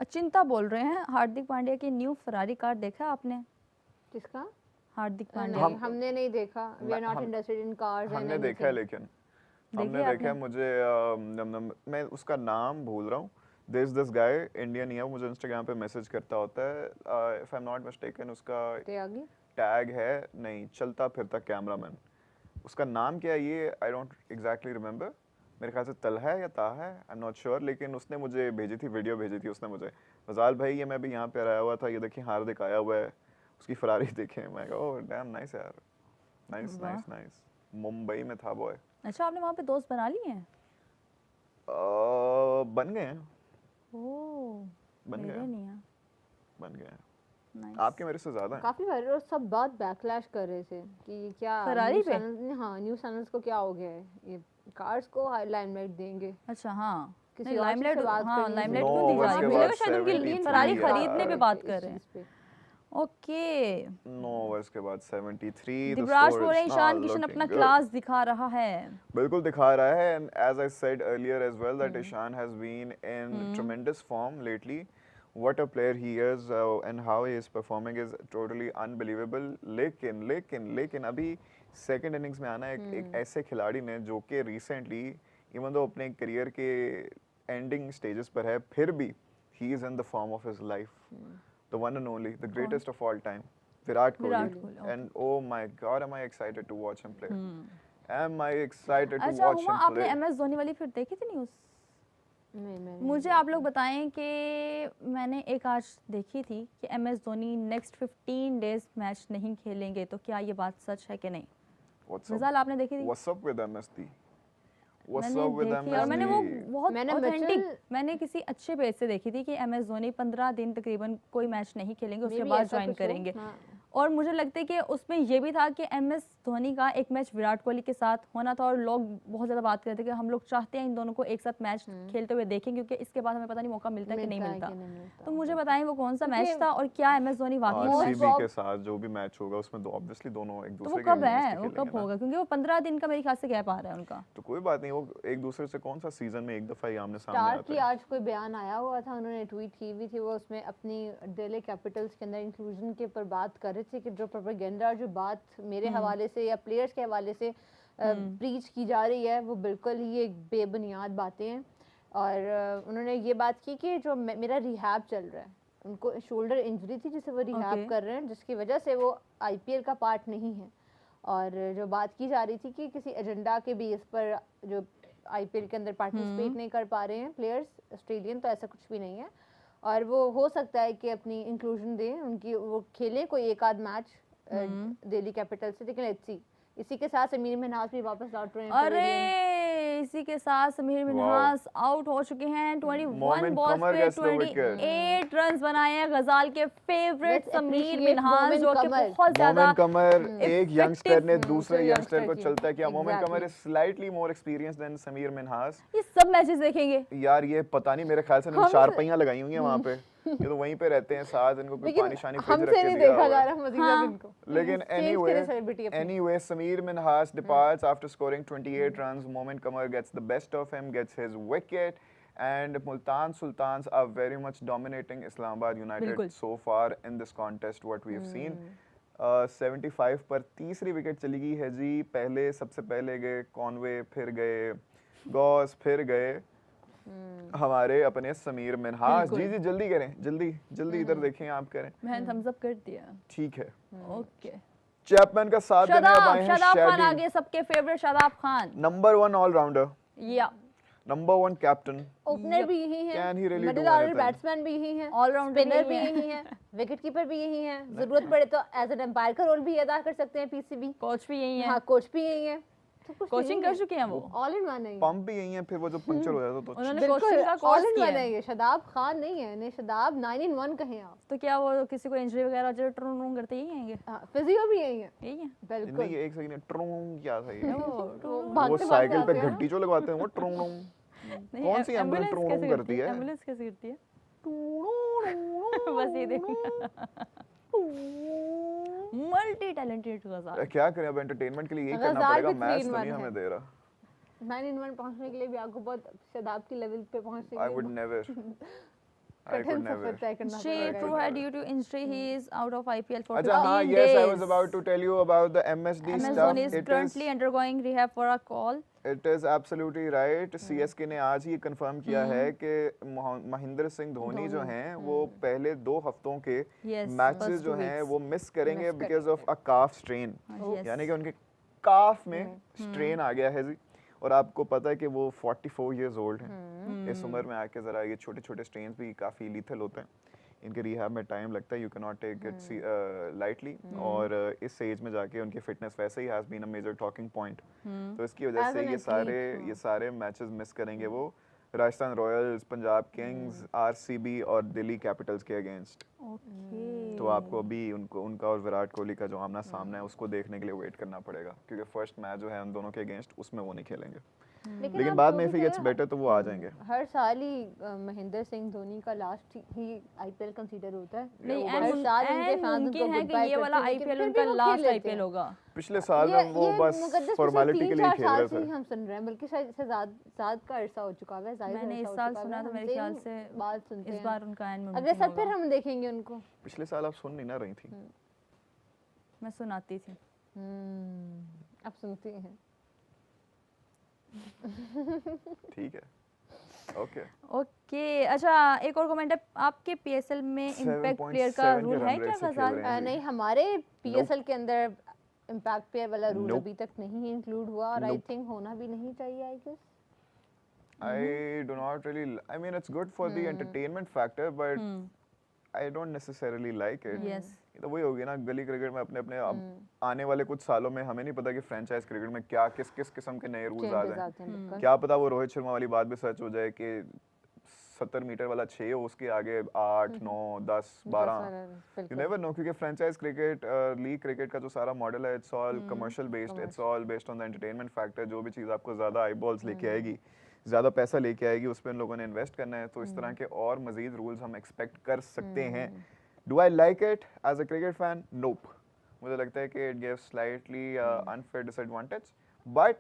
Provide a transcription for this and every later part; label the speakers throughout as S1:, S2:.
S1: अचिंता बोल रहे हैं, हार्दिक पांड्या की न्यू फरारी कार देखा आपने?
S2: किसका?
S1: हार्दिक पांड्या।
S2: नहीं, हमने नहीं देखा। We are not interested in cars and
S3: हमने देखा है, लेकिन हमने देखा है। मुझे मैं उसका नाम भूल रहा हूँ। There is this guy, Indian ही है, मुझे इंस्टाग्राम पे मैसेज करता होता है। If I am not mistaken उसका टैग है, नहीं, चलता फिरता कैमरामैन। उसका नाम क्या है ये आई डोंट एग्जैक्टली रिमेंबर। मेरे ख्याल से तलहा है या ताहा है, आई एम नॉट श्योर। लेकिन उसने मुझे भेजी थी, वीडियो भेजी थी उसने मुझे, फजाल भाई ये मैं भी यहाँ पे आया हुआ था, ये देखिए हार्दिक आया हुआ है, उसकी फरारी देखें। मैं कहा ओह डैम नाइस यार, नाइस नाइस नाइस। मुंबई में था बॉय।
S1: अच्छा, आपने वहाँ पे दोस्त बना लिए हैं?
S3: बन गए हैं।
S1: ओह,
S3: बन गए
S1: नहीं है।
S3: बन गए हैं।
S1: Nice.
S3: आपके मेरे से ज्यादा हैं।
S2: काफी बार और सब बहुत बैकलैश कर रहे थे कि क्या
S1: फरारी पे?
S2: हाँ, न्यूज़ चैनल्स को क्या हो गया है, ये कार्स को लाइमलाइट देंगे।
S1: अच्छा, हाँ,
S2: किसी
S1: लाइमलाइट, हाँ, लाइमलाइट
S3: नौ
S1: क्यों दी जा
S3: ओवर्स
S1: रही
S3: के
S1: है?
S3: बाद
S1: मुझे शायद उनकी
S3: 73
S1: फरारी
S3: यार।
S1: खरीदने पे बात कर रहे हैं। ओके,
S3: 9 ओवर्स के बाद 73।
S1: दिवराज बोल रहे हैं ईशान किशन अपना क्लास दिखा रहा है।
S3: बिल्कुल दिखा रहा है, and as I said earlier as well that Ishan has been in tremendous form lately. What a player he is, and how he is performing is totally unbelievable. लेकिन अभी सेकंड इनिंग्स में आना एक ऐसे खिलाड़ी ने जो कि रिसेंटली इवन दो अपने करियर के एंडिंग स्टेजेस पर है, फिर भी he is in the form of his life. The one and only, the greatest of all time, Virat Kohli. And oh my God, am I excited to watch him play. Am I excited to
S1: अच्छा,
S3: watch him play.
S1: आपने MS Dhoni वाली फिर देखी थी news?
S2: नहीं,
S1: मुझे आप लोग बताएं कि मैंने एक आज देखी थी कि MS Dhoni next 15 days match नहीं खेलेंगे, तो क्या ये बात सच है कि नहीं? मिसाल आपने देखी थी?
S3: What's up with MSD?
S1: मैंने देखी और मैंने वो बहुत ऑथेंटिक, मैंने किसी अच्छे पेज से देखी थी कि MS धोनी 15 दिन तकरीबन कोई मैच नहीं खेलेंगे, उसके बाद ज्वाइन करेंगे। और मुझे लगता है कि उसमें ये भी था कि MS धोनी का एक मैच विराट कोहली के साथ होना था और लोग बहुत ज़्यादा बात करते थे कि हम लोग चाहते हैं इन दोनों को एक साथ मैच खेलते हुए देखें, क्योंकि इसके बाद हमें पता नहीं मौका मिलता है कि नहीं मिलता। तो मुझे बताएं वो कौन सा मैच था और क्या MS धोनी वाकई
S3: RCB के साथ जो भी मैच होगा उसमें ऑब्वियसली दोनों एक दूसरे
S1: के कब है, वो कब होगा? क्योंकि वो 15 दिन का मेरे ख्याल से गैप आ रहा है उनका।
S3: तो कोई बात नहीं, वो एक दूसरे से कौन सा सीजन में एक दफा ही आमने सामने
S2: आते हैं। स्टार की आज कोई बयान आया हुआ था, उन्होंने ट्वीट की हुई थी, वो उसमें अपनी दिल्ली कैपिटल्स के अंदर इंक्लूजन के ऊपर बात कर रहे थे कि जो प्रोपेगेंडा, जो बात मेरे हवाले से या प्लेयर्स के हवाले से प्रीच की जा रही है, वो बिल्कुल ही एक बेबुनियाद बातें हैं। और उन्होंने ये बात की कि जो मेरा रिहैब चल रहा है, उनको शोल्डर इंजरी थी जिसे वो रिहैब कर रहे हैं, जिसकी वजह से वो IPL का पार्ट नहीं है। और जो बात की जा रही थी कि किसी एजेंडा के बेस पर जो IPL के अंदर पार्टिसिपेट नहीं कर पा रहे हैं प्लेयर्स ऑस्ट्रेलियन, तो ऐसा कुछ भी नहीं है। और वो हो सकता है कि अपनी इंक्लूजन दें, उनकी वो खेलें कोई एक आध मैच दिल्ली कैपिटल से। लेकिन लेट्स सी, इसी के साथ समीर मिन्हास भी वापस लौट रहे हैं।
S1: अरे इसी के साथ समीर मिन्हास आउट हो चुके हैं। 21 बॉल्स पे 28 रन्स बनाए हैं गजाल के फेवरेट समीर मिन्हास, जो कि बहुत ज्यादा
S3: मोमिन कमर एक यंगस्टर ने दूसरे यंगस्टर को चलता है। क्या Momin Qamar is slightly more experienced than Sameer Minhas?
S1: ये सब मैचेस देखेंगे
S3: यार, ये पता नहीं, मेरे ख्याल से इन्होंने 4 पहियां लगाई हुई हैं वहां पे, ये तो वहीं पे रहते हैं साथ, इनको कोई पानी शानी फ्रिज रख के दिया हुआ है। लेकिन anyway Sameer Minhas departs after scoring 28 runs. Momin Kamar gets the best of him, gets his wicket, and Multan Sultans are very much dominating Islamabad United so far in this contest, what we have seen. 75 पर तीसरी wicket चली गई है जी। पहले सबसे पहले गए Conway, फिर गए गॉस, फिर गए हमारे अपने समीर मिन्हास। जी जल्दी करें, जल्दी इधर देखें, आप करें।
S1: मैंने थम्स अप कर दिया।
S3: ठीक है,
S1: ओके।
S3: चैपमैन का साथ देने अब आए हैं
S1: शादाब खान आगे, सबके favourite Shadab Khan,
S3: number 1 allrounder,
S1: या
S3: नंबर 1 कैप्टन,
S2: ओपनर भी यही है,
S3: can he really
S2: middle order batsman भी यही है,
S1: ऑलराउंडर
S2: स्पिनर भी यही है, विकेट कीपर भी यही है, जरूरत पड़े तो एज एन एम्पायर का रोल भी अदा कर सकते हैं PCB,
S1: कोच भी यही है।
S2: हाँ, कोच भी यही है,
S1: कोचिंग कर चुके हैं वो,
S2: ऑल इन वन है।
S3: पंप भी यही है, फिर वो जो पंचर हो जाता तो
S1: उन्होंने कोचिंग का कोर्स किया है।
S2: ये शादाब खान नहीं है, ने शादाब 9 in 1 कहें आप।
S1: तो क्या वो किसी को इंजरी वगैरह जो ट्रून करते ही आएंगे?
S2: फिजियो भी यही है,
S1: यही है
S2: बिल्कुल।
S3: नहीं, एक सेकंड, ट्रून क्या था ये?
S2: वो
S3: साइकिल पे घंटी जो लगवाते हैं वो ट्रून। कौन सी एम्बुलेंस ट्रून करती है?
S1: एम्बुलेंस कैसे करती है? बस ये देखना। मल्टी टैलेंटेड गजाल।
S3: क्या करें, अब एंटरटेनमेंट के लिए यही करना पड़ेगा, मैच तो नहीं हमें दे रहा।
S2: 9 in 1 पहुंचने के लिए भी आपको बहुत शादाब की लेवल पे पहुंचने के लिए।
S3: I would never. I could never.
S1: True है, due to injury he is out of IPL for 15
S3: अच्छा हाँ,
S1: days.
S3: yes, I was about to tell you about the MSD
S1: MS
S3: stuff.
S1: Dhoni is currently undergoing rehab for a call.
S3: It is absolutely right. CSK ने आज ही confirm किया है कि महेंद्र सिंह धोनी जो हैं वो पहले 2 हफ्तों के मैचेस जो हैं वो मिस करेंगे because of a calf strain, यानी कि उनके काफ में स्ट्रेन आ गया है जी। और आपको पता है कि वो 44 इयर्स ओल्ड हैं। इस उम्र में आके ज़रा ये छोटे छोटे स्ट्रेन्स भी काफ़ी लीथल होते हैं, इनके रिहैब में टाइम लगता है, you can not take it lightly. और इस एज में जाके उनकी फिटनेस वैसे ही has been a major talking point, तो इसकी वजह से ये सारे मैचेस मिस करेंगे वो Rajasthan Royals, Punjab Kings, RCB और दिल्ली कैपिटल्स के अगेंस्ट। तो आपको अभी उनका और विराट कोहली का जो आमना सामना है उसको देखने के लिए वेट करना पड़ेगा, क्योंकि फर्स्ट मैच जो है उन दोनों के अगेंस्ट उसमें वो नहीं खेलेंगे, लेकिन बाद में इफ ही गेट्स बेटर तो वो आ जाएंगे।
S2: हर साल ही महेंद्र सिंह धोनी का लास्ट ही आईपीएल कंसीडर होता है।
S1: नहीं, हर साल उनके फैंस को है कि ये वाला आईपीएल उनका लास्ट आईपीएल होगा।
S3: पिछले साल में वो बस फॉर्मेलिटी के लिए खेल रहे थे।
S2: हम सुन रहे हैं, बल्कि शायद साल का अरसा हो चुका है।
S1: मैंने इस साल सुना था, मेरे ख्याल से
S2: बात सुनते हैं
S1: इस बार उनका एंड में
S2: अगले साल फिर हम देखेंगे उनको।
S3: पिछले साल आप सुन नहीं ना रही थी,
S1: मैं सुनाती थी,
S2: अब सुनती हैं।
S3: ठीक है,
S1: ओके। अच्छा, एक और कमेंट है, आपके पीएसएल में इंपैक्ट प्लेयर का रूल है क्या फजाल?
S2: नहीं, हमारे पीएसएल के अंदर इंपैक्ट प्लेयर वाला रूल अभी तक नहीं इंक्लूड हुआ, और आई थिंक होना भी नहीं चाहिए। I guess
S3: I do not really, I mean it's good for the entertainment factor, but I don't necessarily like it.
S1: Yes.
S3: ये तो वही होगी ना, गली क्रिकेट में अपने अब आने वाले कुछ सालों में हमें नहीं पता कि फ्रेंचाइज क्रिकेट में क्या किस किस्म के नए रूल्स आ जाएं। क्या पता वो रोहित शर्मा वाली बात भी सच हो जाए कि 70 मीटर वाला 6 हो, उसके आगे 8, 9, 10, 12, यू नेवर नो, क्योंकि फ्रेंचाइज क्रिकेट, लीग क्रिकेट का जो सारा मॉडल है it's all commercial based, it's all based on the entertainment factor. जो भी चीज़ आपको ज़्यादा आई बॉल्स लेके आएगी, ज़्यादा पैसा लेके आएगी, उस पर इन लोगों ने इन्वेस्ट करना है, तो इस तरह के और मज़ीद रूल्स हम एक्सपेक्ट कर सकते हैं। Do I like it as a cricket fan? Nope. मुझे लगता है कि it gives slightly unfair disadvantage, but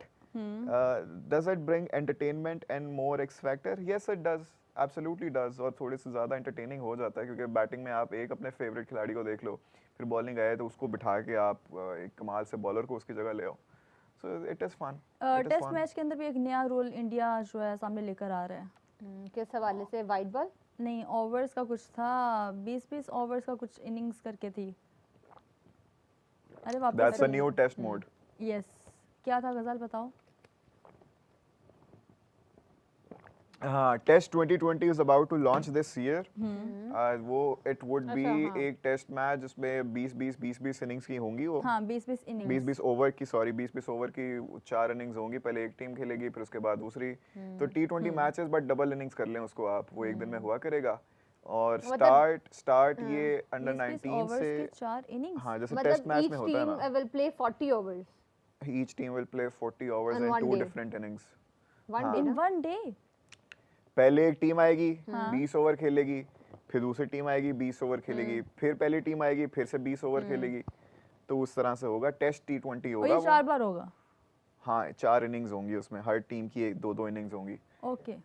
S3: does it bring entertainment and more X factor? Yes it does, absolutely does. और थोड़ी सी ज़्यादा एंटरटेनिंग हो जाता है, क्योंकि बैटिंग में आप एक अपने फेवरेट खिलाड़ी को देख लो, फिर बॉलिंग आए तो उसको बिठा के आप एक कमाल से बॉलर को उसकी जगह ले आओ। So it is fun.
S1: Test match के अंदर भी एक नया रूल इंडिया जो है सामने लेकर आ रहा है।
S2: किस हवाले से? Wide ball?
S1: नहीं, ओवर्स का कुछ था, 20-20 ओवर्स का कुछ इनिंग्स करके थी। अरे वापस
S3: That's a new test mode.
S1: Yes. क्या था गज़ल, बताओ।
S3: हाँ, test 2020 is about to launch this year. वो it would be एक टेस्ट मैच जिसमें 20-20 इनिंग्स की होंगी वो।
S1: हाँ, 20-20 इनिंग्स।
S3: 20-20 ओवर की, सॉरी 20-20 ओवर की 4 इनिंग्स होंगी। पहले एक टीम खेलेगी, फिर उसके बाद दूसरी। तो T20 matches but double innings कर लें उसको आप, वो एक दिन में हुआ करेगा। और स्टार्ट ये अंडर 19 से
S1: 4 इनिंग्स।
S3: हाँ, जैसे टेस्ट मैच में होता है ना।
S2: Each team will play 40 overs.
S3: Each team will play 40 overs and 2 different innings.
S1: One day.
S3: पहले एक टीम आएगी 20 ओवर खेलेगी, फिर दूसरी टीम आएगी 20 ओवर खेलेगी, फिर पहली टीम आएगी फिर से 20 ओवर खेलेगी। तो उस तरह से होगा। टेस्ट T20 होगा,
S1: 4 बार होगा।
S3: हाँ, 4 इनिंग्स होंगी उसमें, हर टीम की 2-2 इनिंग्स होंगी।
S1: ओके।